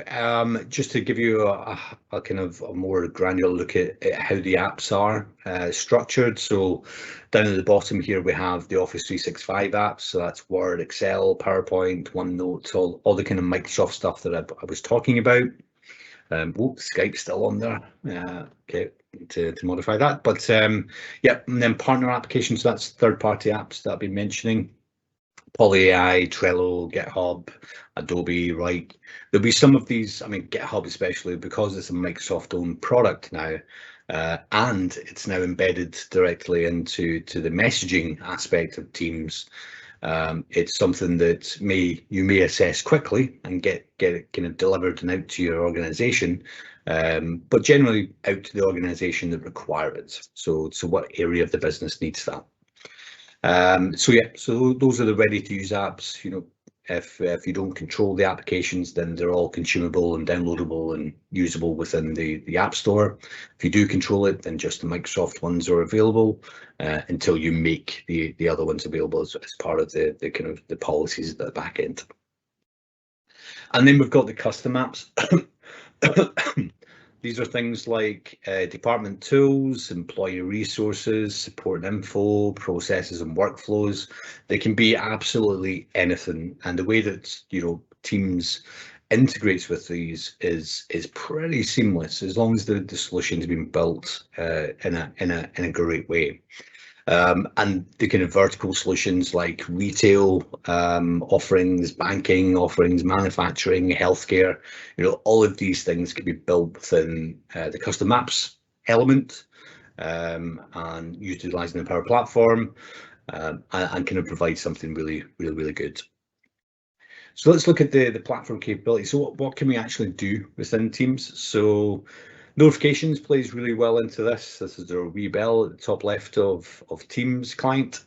just to give you a kind of a more granular look at how the apps are structured. So down at the bottom here, we have the Office 365 apps. So that's Word, Excel, PowerPoint, OneNote, all the kind of Microsoft stuff that I was talking about. Skype's still on there. Okay, to modify that. But yeah, and then partner applications, so that's third-party apps that I've been mentioning. Poly AI, Trello, GitHub, Adobe, right? There'll be some of these, I mean, GitHub especially, because it's a Microsoft-owned product now, and it's now embedded directly into the messaging aspect of Teams. It's something that you may assess quickly and get it kind of delivered and out to your organization, but generally out to the organization that require it. So what area of the business needs that? So yeah, so those are the ready to use apps. You know, if you don't control the applications, then they're all consumable and downloadable and usable within the App Store. If you do control it, then just the Microsoft ones are available until you make the other ones available as part of the kind of the policies at the back end. And then we've got the custom apps. These are things like department tools, employee resources, support and info, processes and workflows. They can be absolutely anything. And the way that, you know, Teams integrates with these is pretty seamless, as long as the solution's been built in a great way. And the kind of vertical solutions like retail offerings, banking offerings, manufacturing, healthcare, you know, all of these things can be built within the custom apps element and utilizing the Power Platform and kind of provide something really good. So let's look at the platform capability. So what can we actually do within Teams? So notifications plays really well into this. This is the wee bell at the top left of Teams client,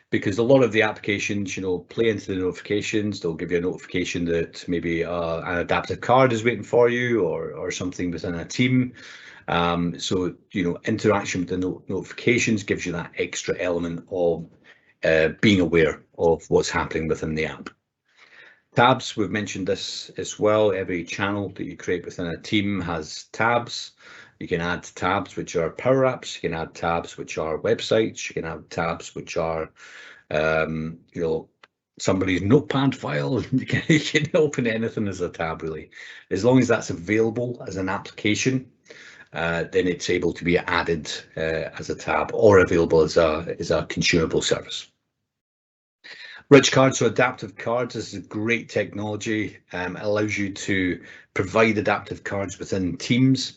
because a lot of the applications, you know, play into the notifications. They'll give you a notification that maybe an adaptive card is waiting for you, or something within a team. So, you know, interaction with the notifications gives you that extra element of being aware of what's happening within the app. Tabs, we've mentioned this as well. Every channel that you create within a team has tabs. You can add tabs which are Power Apps. You can add tabs which are websites. You can add tabs which are, you know, somebody's notepad file. You can open anything as a tab, really. As long as that's available as an application, then it's able to be added as a tab or available as a consumable service. Rich cards, so adaptive cards, this is great technology. It allows you to provide adaptive cards within Teams,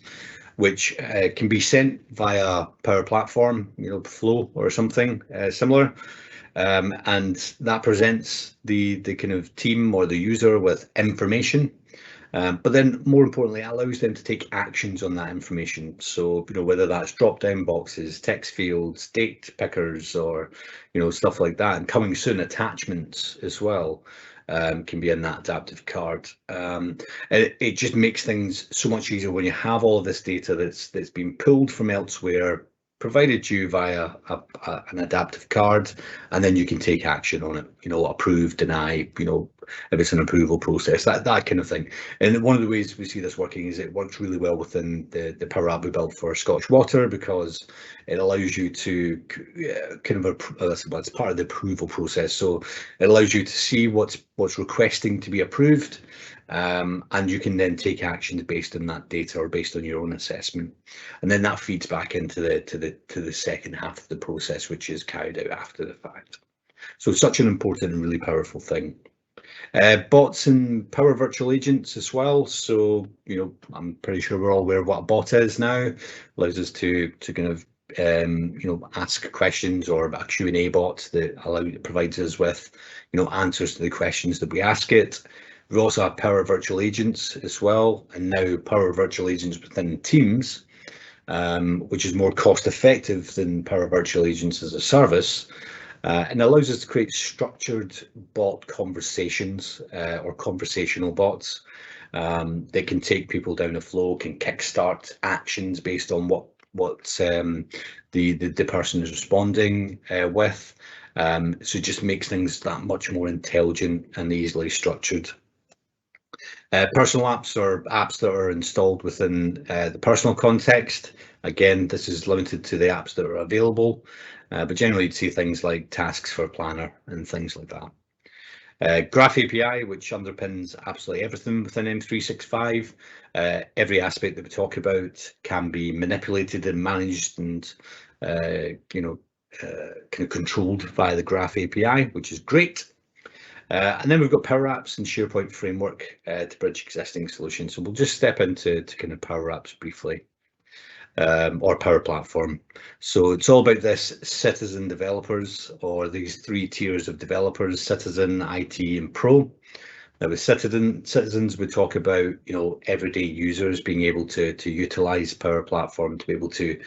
which can be sent via Power Platform, you know, Flow or something similar. And that presents the kind of team or the user with information. But then more importantly, it allows them to take actions on that information. So, you know, whether that's drop down boxes, text fields, date pickers, or, you know, stuff like that. And coming soon, attachments as well can be in that adaptive card. It just makes things so much easier when you have all of this data that's been pulled from elsewhere, provided to you via an adaptive card, and then you can take action on it, you know, approve, deny, you know, if it's an approval process, that kind of thing. And one of the ways we see this working is it works really well within the Power App we built for Scotch Water, because it allows you to kind of, it's part of the approval process. So it allows you to see what's requesting to be approved, and you can then take actions based on that data or based on your own assessment, and then that feeds back into the second half of the process, which is carried out after the fact. So such an important and really powerful thing. Bots and Power Virtual Agents as well. So, you know, I'm pretty sure we're all aware of what a bot is now. Allows us to kind of you know, ask questions, or a Q&A bot that provides us with, you know, answers to the questions that we ask it. We also have Power Virtual Agents as well, and now Power Virtual Agents within Teams, which is more cost effective than Power Virtual Agents as a service, and allows us to create structured bot conversations or conversational bots that can take people down a flow, can kickstart actions based on what the person is responding with. So it just makes things that much more intelligent and easily structured. Personal apps are apps that are installed within the personal context. Again, this is limited to the apps that are available, but generally you'd see things like tasks for planner and things like that. Graph API, which underpins absolutely everything within M365. Every aspect that we talk about can be manipulated and managed and you know, kind of controlled via the Graph API, which is great. And then we've got Power Apps and SharePoint Framework to bridge existing solutions. So we'll just step into kind of Power Apps briefly, or Power Platform. So it's all about this citizen developers, or these three tiers of developers: citizen, IT, and pro. Now with citizens, we talk about, you know, everyday users being able to utilize Power Platform to be able to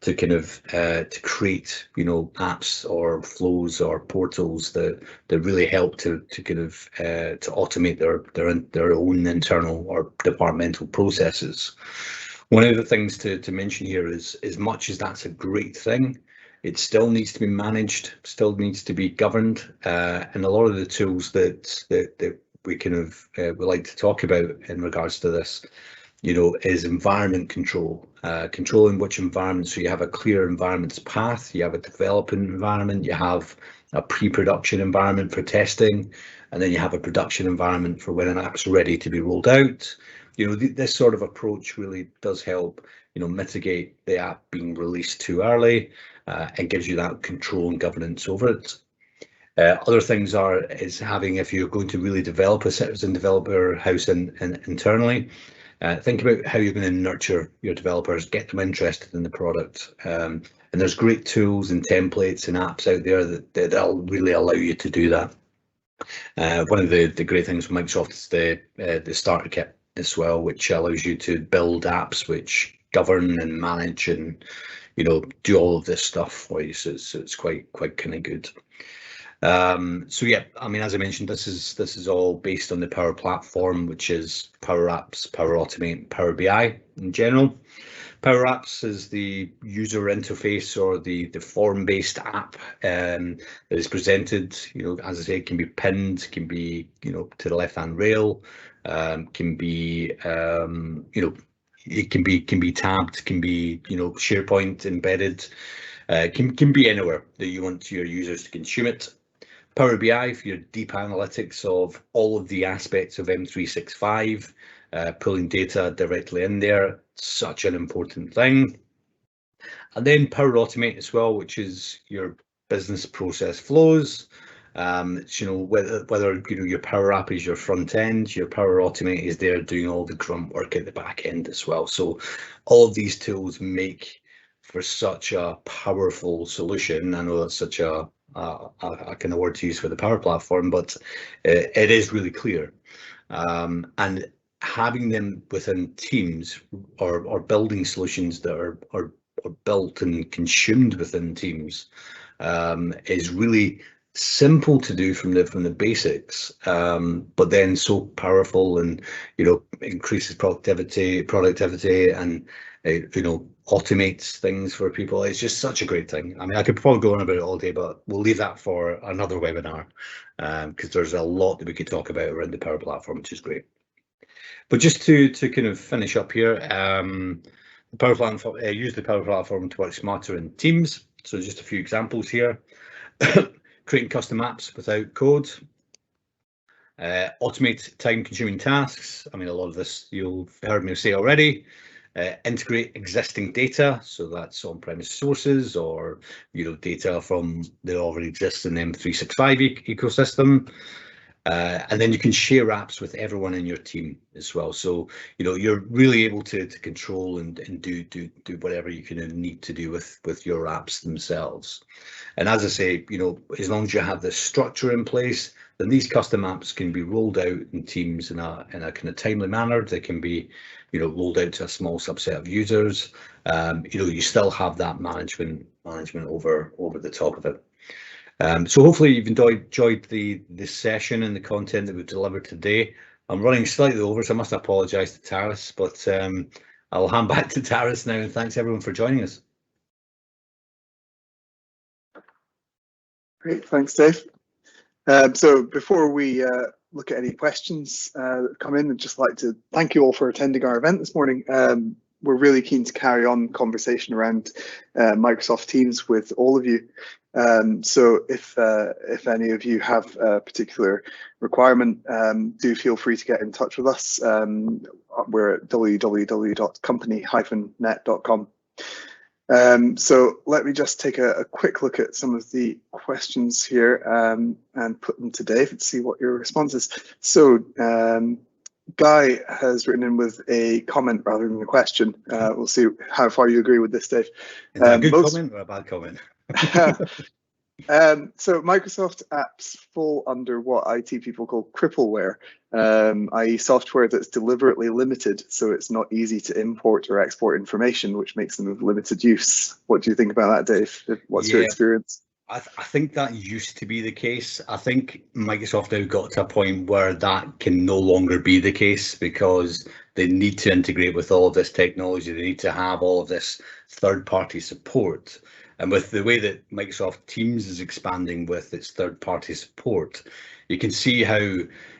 to kind of to create, you know, apps or flows or portals that really help to kind of to automate their own internal or departmental processes. One of the things to mention here is, as much as that's a great thing, it still needs to be managed, still needs to be governed, and a lot of the tools that we kind of we like to talk about in regards to this, you know, is environment control, controlling which environment. So you have a clear environments path, you have a developing environment, you have a pre-production environment for testing, and then you have a production environment for when an app's ready to be rolled out. You know, this sort of approach really does help, you know, mitigate the app being released too early, and gives you that control and governance over it. Other things is having, if you're going to really develop a citizen developer house internally, think about how you're going to nurture your developers, get them interested in the product. And there's great tools and templates and apps out there that'll really allow you to do that. One of the great things from Microsoft is the starter kit as well, which allows you to build apps which govern and manage and, you know, do all of this stuff for you. So it's quite kind of good. So yeah, I mean, as I mentioned, this is all based on the Power Platform, which is Power Apps, Power Automate, Power BI in general. Power Apps is the user interface or the form-based app that is presented. You know, as I say, it can be pinned, can be, you know, to the left-hand rail, can be, you know, it can be tabbed, can be, you know, SharePoint embedded, can be anywhere that you want your users to consume it. Power BI for your deep analytics of all of the aspects of M365, pulling data directly in there, such an important thing. And then Power Automate as well, which is your business process flows. You know, whether you know your Power App is your front end, your Power Automate is there doing all the grunt work at the back end as well. So all of these tools make for such a powerful solution. I know that's such a kind of word to use for the Power Platform, but it is really clear. And having them within teams or building solutions that are built and consumed within teams is really simple to do from the basics, but then so powerful, and you know, increases productivity and you know, automates things for people. It's just such a great thing. I mean, I could probably go on about it all day, but we'll leave that for another webinar, because there's a lot that we could talk about around the Power Platform, which is great. But just to kind of finish up here, the Power Platform, use the Power Platform to work smarter in teams. So just a few examples here. Creating custom apps without code. Automate time-consuming tasks. I mean, a lot of this you've heard me say already. Integrate existing data, so that's on-premise sources or, you know, data from that already exists in the M365 ecosystem. And then you can share apps with everyone in your team as well. So, you know, you're really able to control and do whatever you kind of need to do with your apps themselves. And as I say, you know, as long as you have this structure in place, then these custom apps can be rolled out in teams in a kind of timely manner. They can be, you know, rolled out to a small subset of users. You know, you still have that management over the top of it. So hopefully you've enjoyed the session and the content that we've delivered today. I'm running slightly over, so I must apologise to Taras, but I'll hand back to Taras now, and thanks everyone for joining us. Great, thanks, Dave. So before we look at any questions that come in, I'd just like to thank you all for attending our event this morning. We're really keen to carry on conversation around Microsoft Teams with all of you. So if any of you have a particular requirement, do feel free to get in touch with us. We're at www.company-net.com. So let me just take a quick look at some of the questions here and put them to Dave and see what your response is. So Guy has written in with a comment rather than a question. We'll see how far you agree with this, Dave. Is that a good comment or a bad comment? So Microsoft apps fall under what IT people call crippleware, i.e. software that's deliberately limited so it's not easy to import or export information, which makes them of limited use. What do you think about that, Dave? What's your experience? I think that used to be the case. I think Microsoft now got to a point where that can no longer be the case because they need to integrate with all of this technology. They need to have all of this third-party support. And with the way that Microsoft Teams is expanding with its third-party support, you can see how,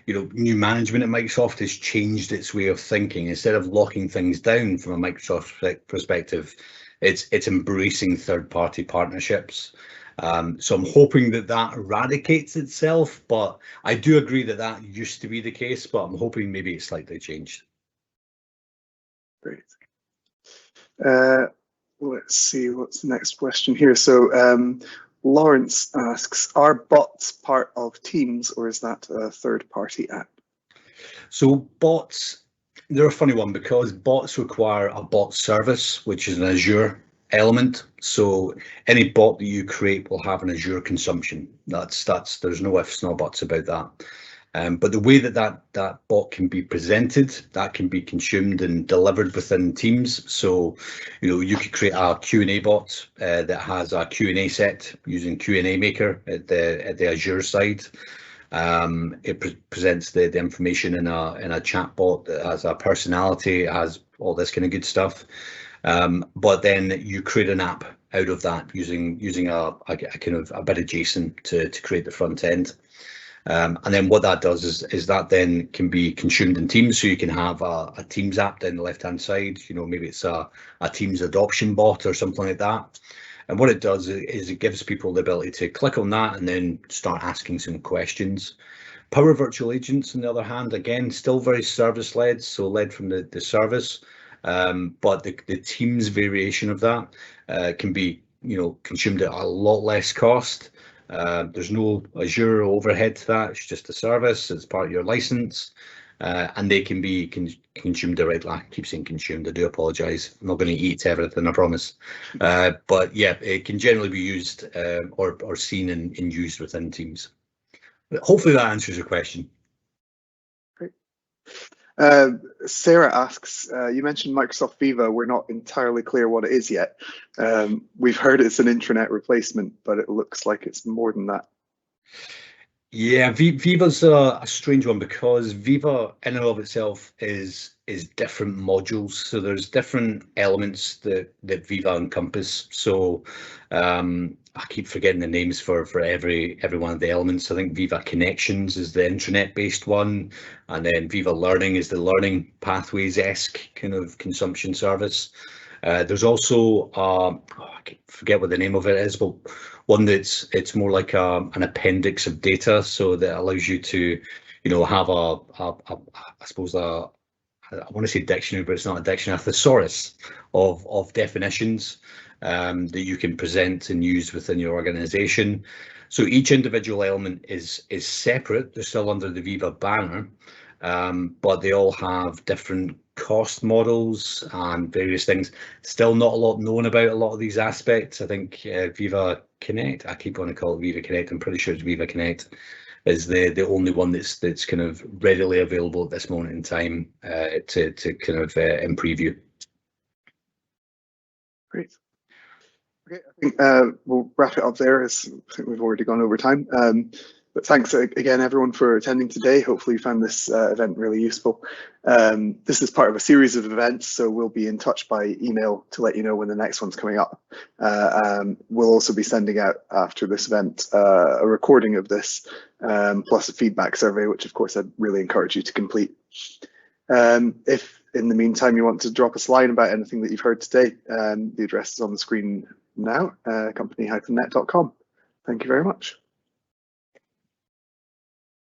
new management at Microsoft has changed its way of thinking. Instead of locking things down from a Microsoft perspective, it's embracing third-party partnerships. So I'm hoping that eradicates itself, but I do agree that used to be the case, but I'm hoping maybe it's slightly changed. Great. Let's see, what's the next question here? So Lawrence asks, are bots part of Teams or is that a third-party app? So bots, they're a funny one because bots require a bot service, which is an Azure element. So any bot that you create will have an Azure consumption. There's no ifs, no buts about that. But the way that bot can be presented, that can be consumed and delivered within Teams. So, you could create a Q&A bot that has a Q&A set using Q&A Maker at the Azure side. It presents the information in a chat bot that has a personality, it has all this kind of good stuff. But then you create an app out of that using a kind of a bit of JSON to create the front end. And then what that does is that then can be consumed in Teams. So you can have a Teams app down the left-hand side, maybe it's a Teams adoption bot or something like that. And what it does is it gives people the ability to click on that and then start asking some questions. Power Virtual Agents, on the other hand, again, still very service-led, so led from the service. But the Teams variation of that can be, consumed at a lot less cost. There's no Azure overhead to that. It's just a service. It's part of your license, and they can be consumed directly. I keep saying consumed. I do apologise. I'm not going to eat everything, I promise. But yeah, it can generally be used or seen and used within Teams. But hopefully that answers your question. Great. Sarah asks, you mentioned Microsoft Viva. We're not entirely clear what it is yet. We've heard it's an intranet replacement, but it looks like it's more than that. Yeah, Viva's a strange one because Viva in and of itself is different modules. So there's different elements that Viva encompass. So I keep forgetting the names for every one of the elements. I think Viva Connections is the intranet-based one, and then Viva Learning is the learning pathways-esque kind of consumption service. There's also I forget what the name of it is, but one it's more like an appendix of data, so that allows you to, have I suppose I want to say dictionary, but it's not a dictionary, a thesaurus of definitions that you can present and use within your organization. So each individual element is separate. They're still under the Viva banner, but they all have different cost models and various things. Still not a lot known about a lot of these aspects. I think Viva Connect, I keep wanting to call it Viva Connect, I'm pretty sure it's Viva Connect, is the only one that's kind of readily available at this moment in time to kind of in preview. Great. Okay, I think we'll wrap it up there, as I think we've already gone over time. But thanks again, everyone, for attending today. Hopefully you found this event really useful. This is part of a series of events, so we'll be in touch by email to let you know when the next one's coming up. We'll also be sending out after this event a recording of this, plus a feedback survey, which of course I'd really encourage you to complete. If in the meantime you want to drop us a line about anything that you've heard today, the address is on the screen now, company-net.com. Thank you very much.